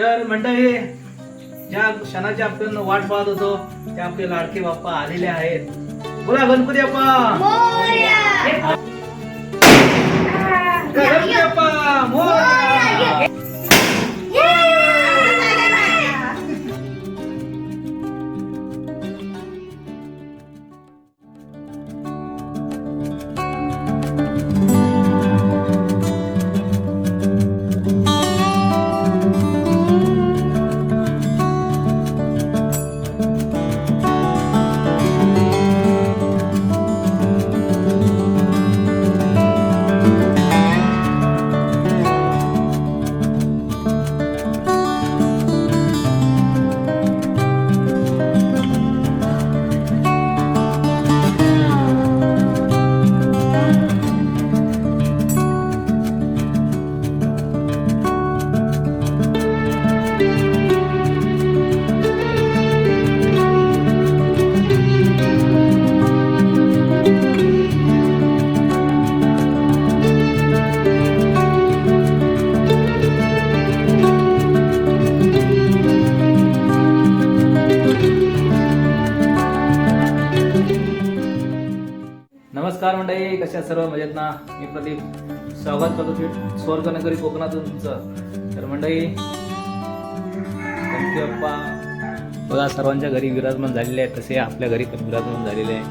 तर मंडळी, ज्या क्षणाची आपण वाट पाहत होतो ते आपले लाडके बाप्पा आलेले आहेत. बोला गणपती बाप्पा मोरया. गणपती बाप्पा मोरया. नमस्कार मंडळी, कशा सर्व मजेत ना. मी प्रदीप स्वागत करतो स्वर्गनगरी कोकणातून तुमचं. तर मंडळी, गणपती बाप्पा बघा सर्वांच्या घरी विराजमान झालेले आहेत, तसे आपल्या घरी पण विराजमान झालेले आहे.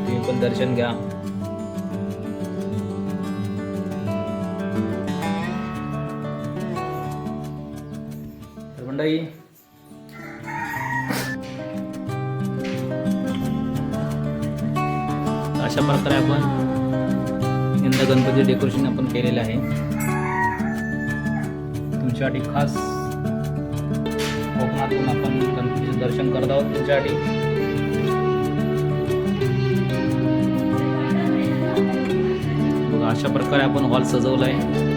तुम्ही पण दर्शन घ्या. तर मंडळी, अशा प्रकारे आपण यंदा गणपती डेकोरेशन आपण केलेले आहे तुमच्यासाठी खास. कोकणातून आपण गणपतीचे दर्शन करत आहोत तुमच्यासाठी. बघा अशा प्रकारे आपण हॉल सजवला आहे.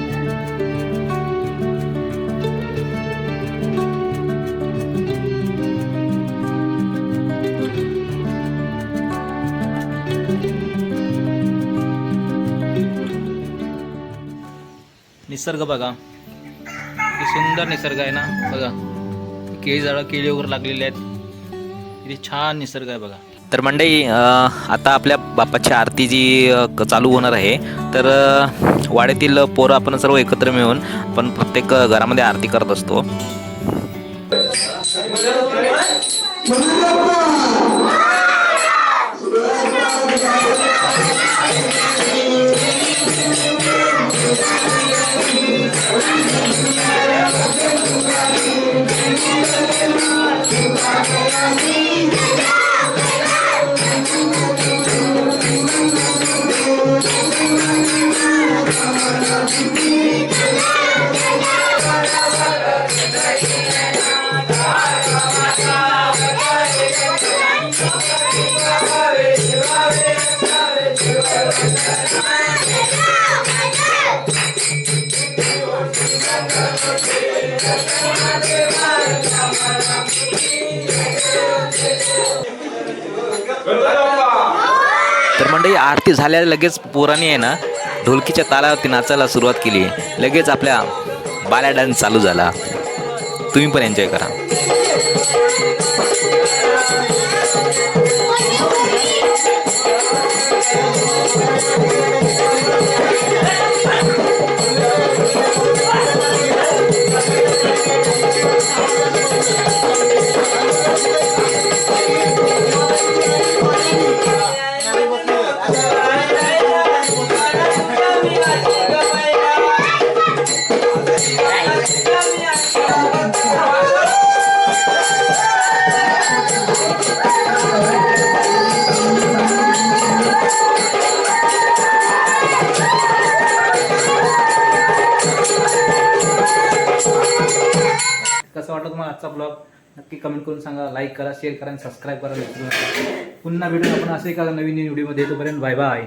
निसर्ग बघा, किती सुंदर निसर्ग आहे ना. बघा केळी झाडं, केळी वगैरे लागलेले आहेत. किती छान निसर्ग आहे बघा. तर मंडळी, आता आपल्या बाप्पाची आरती जी चालू होणार आहे, तर वाड्यातील पोरं आपण सर्व एकत्र मिळून आपण प्रत्येक घरामध्ये आरती करत असतो. तर मंडळी, आरती झाल्या लगेच पोरांनी आहे ना ढोलकीच्या तालावरती नाचायला सुरुवात केली. लगेच आपल्या बाल्या डान्स चालू झाला. तुम्ही पण एन्जॉय करा. कसं वाटलं तुम्हाला आजचा ब्लॉग? नक्की कमेंट करून सांगा. लाईक करा, शेअर करा आणि सबस्क्राईब करा. पुन्हा भेटून आपण असे एका नवीन व्हिडिओमध्ये. तोपर्यंत बाय बाय.